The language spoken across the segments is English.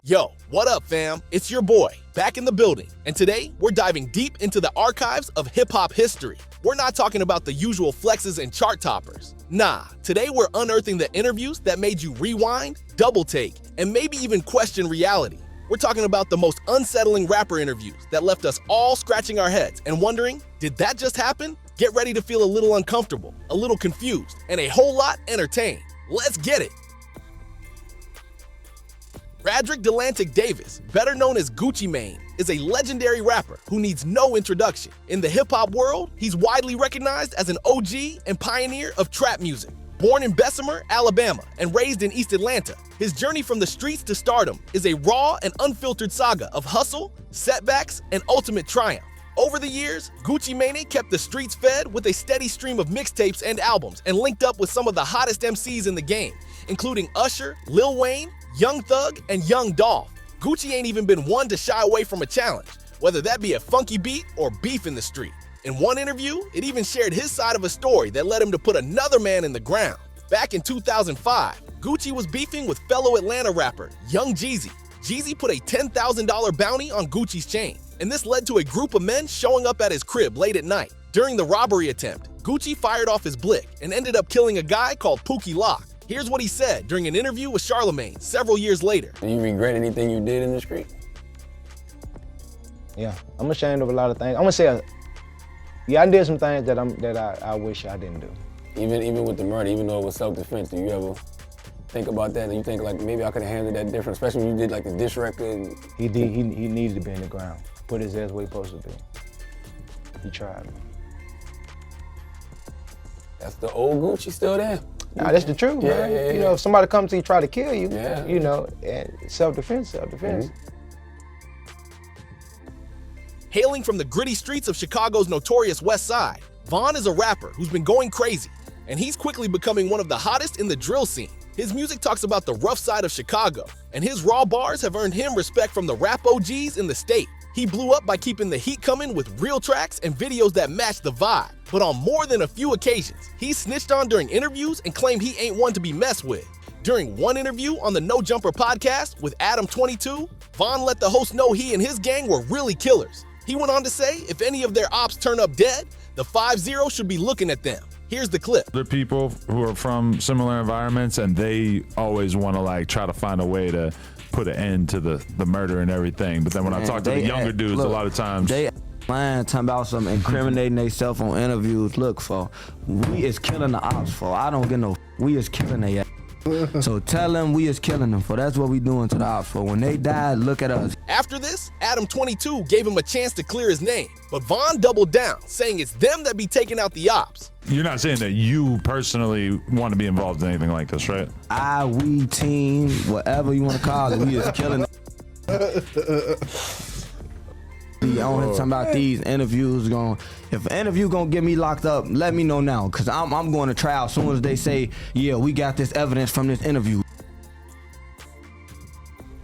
Yo, what up, fam? It's your boy, back in the building, and today we're diving deep into the archives of hip-hop history. We're not talking about the usual flexes and chart toppers. Nah, today we're unearthing the interviews that made you rewind, double take, and maybe even question reality. We're talking about the most unsettling rapper interviews that left us all scratching our heads and wondering, did that just happen? Get ready to feel a little uncomfortable, a little confused, and a whole lot entertained. Let's get it! Radric Delantic Davis, better known as Gucci Mane, is a legendary rapper who needs no introduction. In the hip-hop world, he's widely recognized as an OG and pioneer of trap music. Born in Bessemer, Alabama, and raised in East Atlanta, his journey from the streets to stardom is a raw and unfiltered saga of hustle, setbacks, and ultimate triumph. Over the years, Gucci Mane kept the streets fed with a steady stream of mixtapes and albums and linked up with some of the hottest MCs in the game, including Usher, Lil Wayne, Young Thug, and Young Dolph. Gucci ain't even been one to shy away from a challenge, whether that be a funky beat or beef in the street. In one interview, it even shared his side of a story that led him to put another man in the ground. Back in 2005, Gucci was beefing with fellow Atlanta rapper Young Jeezy. Jeezy put a $10,000 bounty on Gucci's chain, and this led to a group of men showing up at his crib late at night. During the robbery attempt, Gucci fired off his blick and ended up killing a guy called Pookie Lock. Here's what he said during an interview with Charlemagne several years later. Do you regret anything you did in the street? Yeah, I'm ashamed of a lot of things. I'm gonna say, yeah, I did some things that I wish I didn't do. Even with the murder, even though it was self-defense, do you ever think about that and you think like maybe I could have handled that different, especially when you did like the diss record? He needed to be in the ground. Put his ass where he supposed to be. He tried. That's the old Gucci still there. Nah, that's the truth, man. Yeah. You know, if somebody comes to you try to kill you, Yeah. you know, and self-defense. Hailing from the gritty streets of Chicago's notorious West Side, Von is a rapper who's been going crazy, and he's quickly becoming one of the hottest in the drill scene. His music talks about the rough side of Chicago, and his raw bars have earned him respect from the rap OGs in the state. He blew up by keeping the heat coming with real tracks and videos that match the vibe. But on more than a few occasions, he's snitched on during interviews and claimed he ain't one to be messed with. During one interview on the No Jumper podcast with Adam22, Von let the host know he and his gang were really killers. He went on to say if any of their ops turn up dead, the 5-0 should be looking at them. Here's the clip. They're people who are from similar environments and they always want to like try to find a way to put an end to the murder and everything. But then when I talk to the younger dudes, a lot of times they lying, talking about some incriminating themselves on interviews. Look, for we is killing the ops for. I don't get no. We is killing they ass. So tell them we is killing them for. That's what we doing to the ops for. When they die, look at us. After this, Adam22 gave him a chance to clear his name, but Von doubled down, saying it's them that be taking out the ops. You're not saying that you personally want to be involved in anything like this, right? We, team, whatever you want to call it, we is killing it. I don't have to talk about these interviews if an interview gonna get me locked up, let me know now, cause I'm going to trial as soon as they say, yeah, we got this evidence from this interview.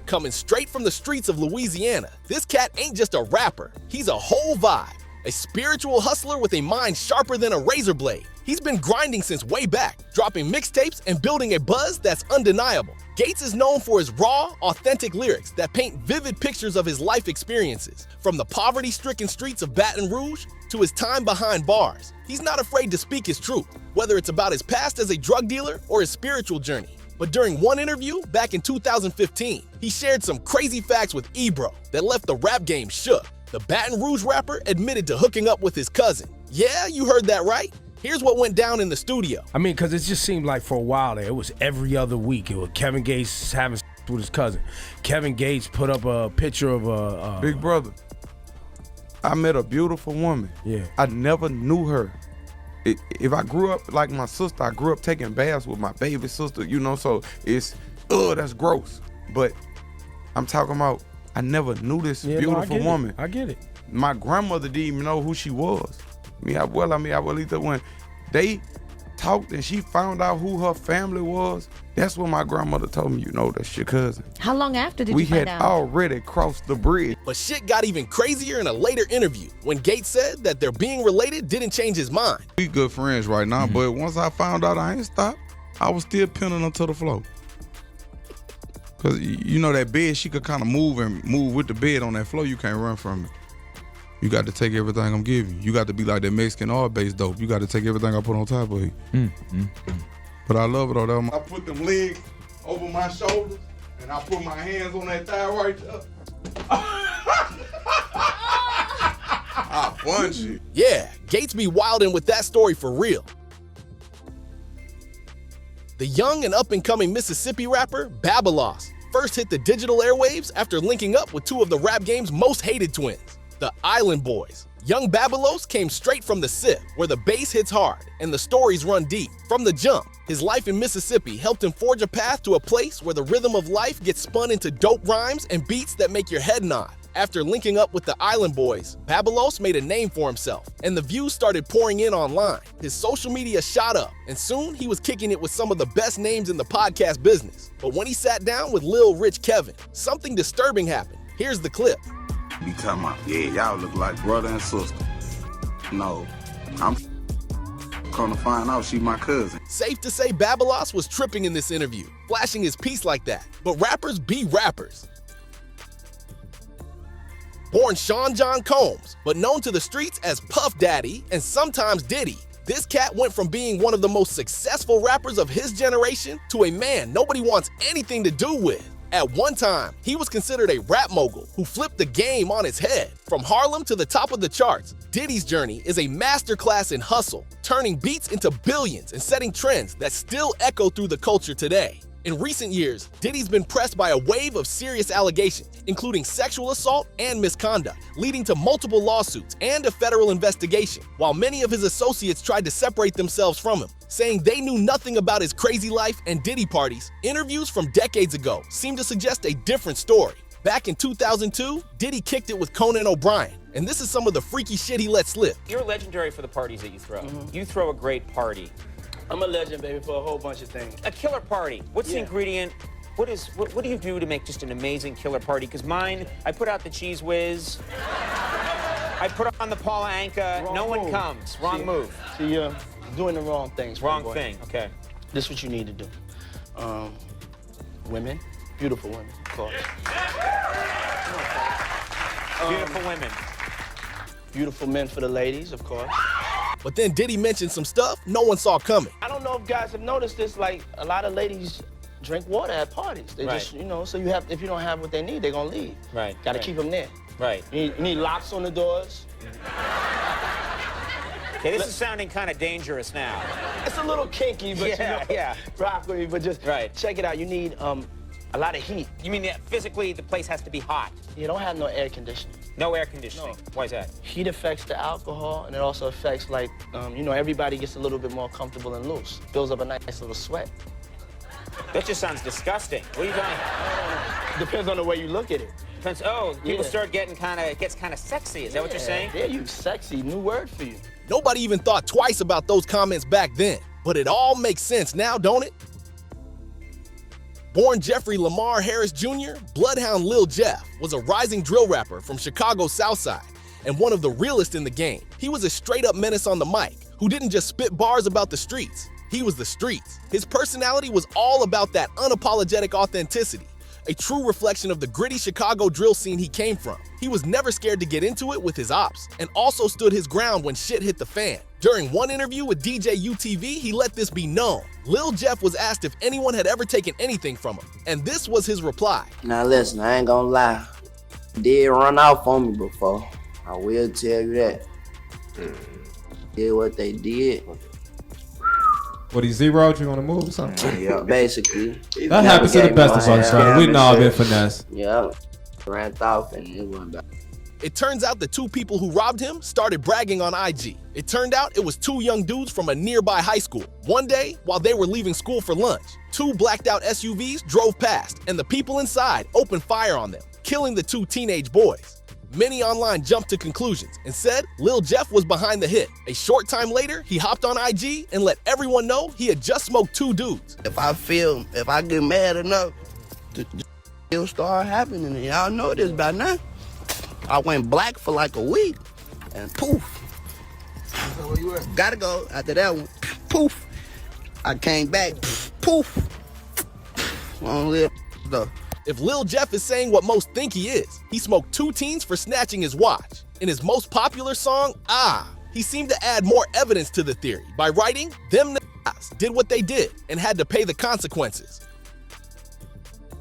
Coming straight from the streets of Louisiana, this cat ain't just a rapper, he's a whole vibe. A spiritual hustler with a mind sharper than a razor blade. He's been grinding since way back, dropping mixtapes and building a buzz that's undeniable. Gates is known for his raw, authentic lyrics that paint vivid pictures of his life experiences, from the poverty-stricken streets of Baton Rouge to his time behind bars. He's not afraid to speak his truth, whether it's about his past as a drug dealer or his spiritual journey. But during one interview back in 2015, he shared some crazy facts with Ebro that left the rap game shook. The Baton Rouge rapper admitted to hooking up with his cousin. Yeah, you heard that right. Here's what went down in the studio. I mean, because it just seemed like for a while there, it was every other week. It was Kevin Gates having with his cousin. Kevin Gates put up a picture of a... Big brother, I met a beautiful woman. Yeah. I never knew her. If I grew up like my sister, I grew up taking baths with my baby sister, you know, so it's, that's gross. But I'm talking about, I never knew this beautiful woman. I get it. My grandmother didn't even know who she was. Mi abuelita, when they talked and she found out who her family was, that's when my grandmother told me, that's your cousin. How long after did we you find had out? already crossed the bridge. But shit got even crazier in a later interview when Gates said that their being related didn't change his mind. We good friends right now, but once I found out I ain't stopped, I was still pinning her to the floor. Cause you know that bed, she could kind of move with the bed on that floor. You can't run from it. You got to take everything I'm giving you. You got to be like that Mexican art-based dope. You got to take everything I put on top of you. But I love it though. I put them legs over my shoulders and I put my hands on that thigh right there. I punch you. Yeah, Gates be wildin' with that story for real. The young and up-and-coming Mississippi rapper, Babyloss, first hit the digital airwaves after linking up with two of the rap game's most hated twins, the Island Boys. Young Babyloss came straight from the SIP, where the bass hits hard and the stories run deep. From the jump, his life in Mississippi helped him forge a path to a place where the rhythm of life gets spun into dope rhymes and beats that make your head nod. After linking up with the Island Boys, Babyloss made a name for himself, and the views started pouring in online. His social media shot up, and soon he was kicking it with some of the best names in the podcast business. But when he sat down with Lil Rich Kevin, something disturbing happened. Here's the clip. You talking about, yeah, y'all look like brother and sister. No, I'm gonna find out she my cousin. Safe to say Babyloss was tripping in this interview, flashing his piece like that. But rappers be rappers. Born Sean John Combs, but known to the streets as Puff Daddy and sometimes Diddy, this cat went from being one of the most successful rappers of his generation to a man nobody wants anything to do with. At one time, he was considered a rap mogul who flipped the game on its head. From Harlem to the top of the charts, Diddy's journey is a masterclass in hustle, turning beats into billions and setting trends that still echo through the culture today. In recent years, Diddy's been pressed by a wave of serious allegations, including sexual assault and misconduct, leading to multiple lawsuits and a federal investigation, while many of his associates tried to separate themselves from him, saying they knew nothing about his crazy life and Diddy parties. Interviews from decades ago seem to suggest a different story. Back in 2002, Diddy kicked it with Conan O'Brien, and this is some of the freaky shit he let slip. You're legendary for the parties that you throw. You throw a great party. I'm a legend, baby, for a whole bunch of things. A killer party. What's the ingredient? What do you do to make just an amazing killer party? Because mine, I put out the Cheese Whiz. I put on the Paula Anka. No one comes. Wrong move. See, you're doing the wrong things. Wrong thing. Okay. This is what you need to do. Women, beautiful women, of course. Beautiful women. Beautiful men for the ladies, of course. But then Diddy mentioned some stuff no one saw coming. I don't know if guys have noticed this, like a lot of ladies drink water at parties. They just, you know, so you have, if you don't have what they need, they're gonna leave. Right. Gotta keep them there. Right. You need locks on the doors. Okay, this is sounding kind of dangerous now. It's a little kinky, but rock with me, but just check it out. You need a lot of heat. You mean that physically the place has to be hot? You don't have no air conditioning. No air conditioning. No. Why is that? Heat affects the alcohol, and it also affects, like, you know, everybody gets a little bit more comfortable and loose. Builds up a nice little sweat. That just sounds disgusting. What are you doing? Depends on the way you look at it. Depends. Oh, people start getting it gets kind of sexy. Is that what you're saying? Yeah, you sexy. New word for you. Nobody even thought twice about those comments back then, but it all makes sense now, don't it? Born Jeffrey Lamar Harris Jr., Bloodhound Lil Jeff was a rising drill rapper from Chicago's South Side and one of the realest in the game. He was a straight-up menace on the mic who didn't just spit bars about the streets. He was the streets. His personality was all about that unapologetic authenticity, a true reflection of the gritty Chicago drill scene he came from. He was never scared to get into it with his ops and also stood his ground when shit hit the fan. During one interview with DJ UTV, he let this be known. Lil Jeff was asked if anyone had ever taken anything from him, and this was his reply. Now listen, I ain't gonna lie. Did run off on me before. I will tell you that. Did what they did. What, he zeroed you on the move or something? Yeah, basically. That happens to the best of us, son. We know I've been finesse. Yeah, ran off and it went back. It turns out the two people who robbed him started bragging on IG. It turned out it was two young dudes from a nearby high school. One day, while they were leaving school for lunch, two blacked out SUVs drove past, and the people inside opened fire on them, killing the two teenage boys. Many online jumped to conclusions and said Lil Jeff was behind the hit. A short time later, he hopped on IG and let everyone know he had just smoked two dudes. If I get mad enough, it'll start happening. And y'all know this by now. I went black for like a week, and poof. Gotta go after that one. Poof. I came back. Poof. Long live though. If Lil Jeff is saying what most think he is, he smoked 2 teens for snatching his watch. In his most popular song, he seemed to add more evidence to the theory by writing, "Them niggas did what they did and had to pay the consequences."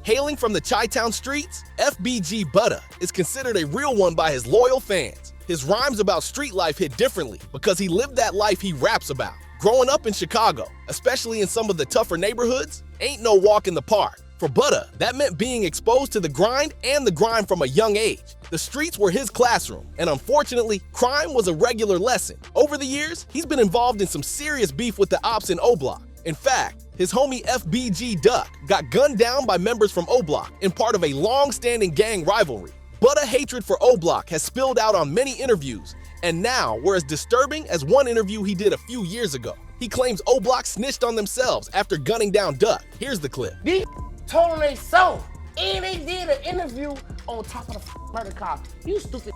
Hailing from the Chi-Town streets, FBG Butta is considered a real one by his loyal fans. His rhymes about street life hit differently because he lived that life he raps about. Growing up in Chicago, especially in some of the tougher neighborhoods, ain't no walk in the park. For Butta, that meant being exposed to the grind and the grime from a young age. The streets were his classroom, and unfortunately, crime was a regular lesson. Over the years, he's been involved in some serious beef with the ops in O-Block. In fact, his homie FBG Duck got gunned down by members from O-Block in part of a long-standing gang rivalry. Butta hatred for O-Block has spilled out on many interviews, and now we're as disturbing as one interview he did a few years ago. He claims O-Block snitched on themselves after gunning down Duck. Here's the clip. These told them they so, and they did an interview on top of the murder cop. You stupid.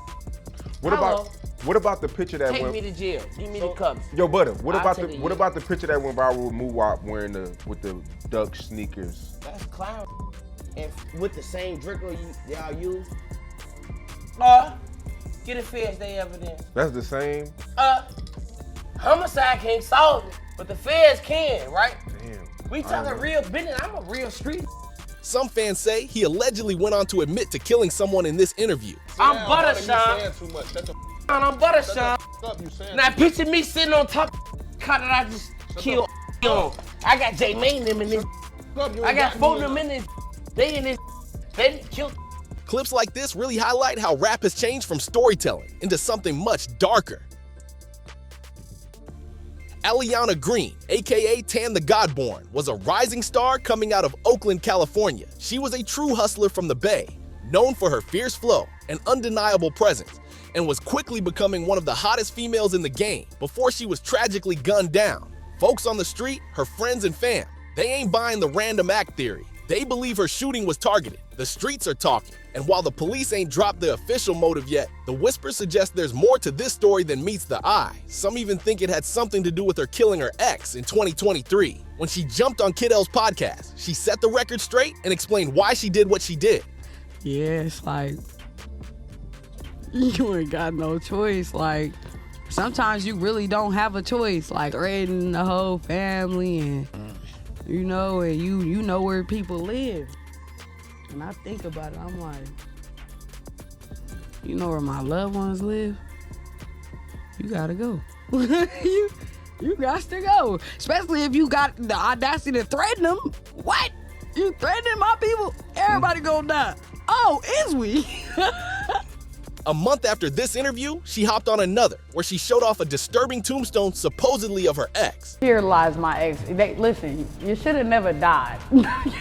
What about the picture that Take went? me to jail. Give me the cups. Yo, Butta, what I'll about take the it, what yeah. about the picture that went viral with Muwap wearing with the duck sneakers? That's clown. And with the same Draco y'all use. Get a feds they evidence. That's the same. Homicide can't solve it, but the feds can, right? Damn. We talking real business. I'm a real street. Some fans say he allegedly went on to admit to killing someone in this interview. I'm Buttershaw. I'm Buttershaw. Now picture me sitting on top of the car that I just killed on. I got J Main them in this. I got 4 of them in this. They in this. They didn't kill. Clips like this really highlight how rap has changed from storytelling into something much darker. Aliana Green, aka Tan the Godborn, was a rising star coming out of Oakland, California. She was a true hustler from the Bay, known for her fierce flow and undeniable presence, and was quickly becoming one of the hottest females in the game before she was tragically gunned down. Folks on the street, her friends and fam, they ain't buying the random act theory. They believe her shooting was targeted. The streets are talking, and while the police ain't dropped the official motive yet, the whispers suggest there's more to this story than meets the eye. Some even think it had something to do with her killing her ex in 2023. When she jumped on Kid L's podcast, she set the record straight and explained why she did what she did. Yeah, it's like, you ain't got no choice. Like, sometimes you really don't have a choice. Like, threatening the whole family and, you know, and you know where people live. And I think about it, I'm like, you know where my loved ones live? You gotta go. you got to go. Especially if you got the audacity to threaten them. What? You threatening my people? Everybody gonna die. Oh, is we? A month after this interview, she hopped on another, where she showed off a disturbing tombstone supposedly of her ex. Here lies my ex. Listen, you should have never died.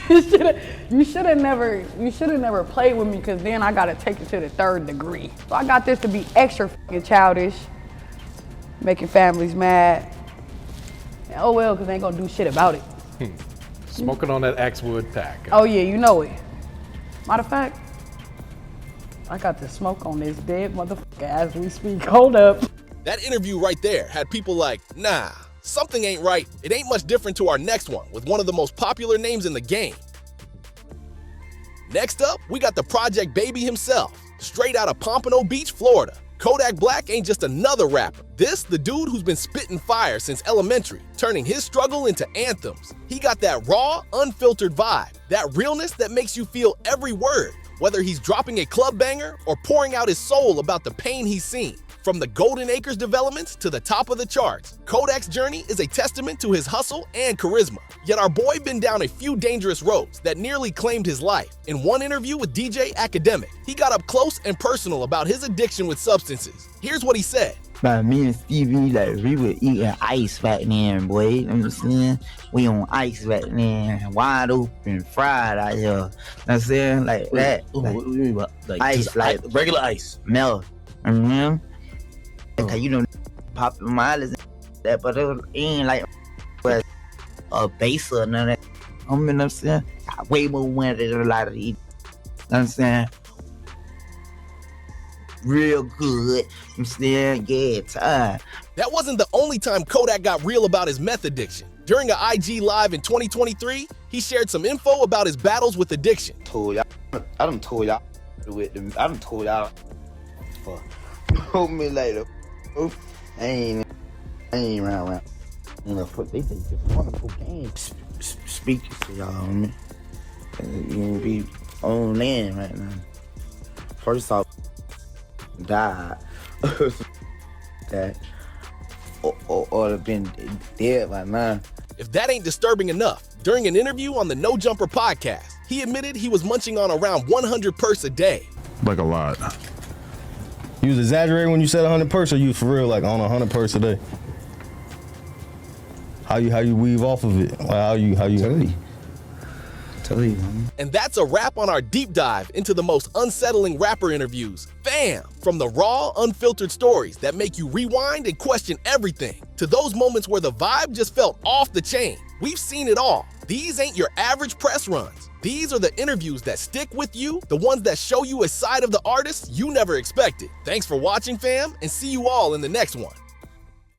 you should have never played with me, because then I gotta take it to the 3rd degree. So I got this to be extra fucking childish, making families mad. And oh well, because they ain't gonna do shit about it. Smoking on that Axwood pack. Oh yeah, you know it. Matter of fact, I got the smoke on this dead motherfucker as we speak. Hold up. That interview right there had people like, nah, something ain't right. It ain't much different to our next one with one of the most popular names in the game. Next up, we got the Project Baby himself, straight out of Pompano Beach, Florida. Kodak Black ain't just another rapper. This, the dude who's been spitting fire since elementary, turning his struggle into anthems. He got that raw, unfiltered vibe, that realness that makes you feel every word, whether he's dropping a club banger or pouring out his soul about the pain he's seen. From the Golden Acres developments to the top of the charts, Kodak's journey is a testament to his hustle and charisma. Yet our boy been down a few dangerous roads that nearly claimed his life. In one interview with DJ Academic, he got up close and personal about his addiction with substances. Here's what he said. But me and Stevie, like, we were eating ice back then, boy. You know what I'm saying? We on ice back then, wide open, fried out here. You know what I'm saying? Like that. Like ice, like regular ice. Melt. Cause you know, popping mileage and that, but it ain't like a base or none of that. You know what I'm saying? I way more money than a lot of these. You know what I'm saying? Real good. I'm saying, yeah, time. That wasn't the only time Kodak got real about his meth addiction. During an IG Live in 2023, he shared some info about his battles with addiction. Told y'all I done told y'all with them. I done told y'all for told me later. I ain't around. You know, they think it's a wonderful game. Speaking to y'all, man. You be on land right now. First off, died. That or have been dead by now. If that ain't disturbing enough, during an interview on the No Jumper podcast, he admitted he was munching on around 100 perks a day. Like a lot. You was exaggerating when you said 100 perks, or you for real like on 100 perks a day? How you weave off of it? How you Tell you. And that's a wrap on our deep dive into the most unsettling rapper interviews. Fam! From the raw, unfiltered stories that make you rewind and question everything, to those moments where the vibe just felt off the chain. We've seen it all. These ain't your average press runs. These are the interviews that stick with you, the ones that show you a side of the artist you never expected. Thanks for watching, fam, and see you all in the next one.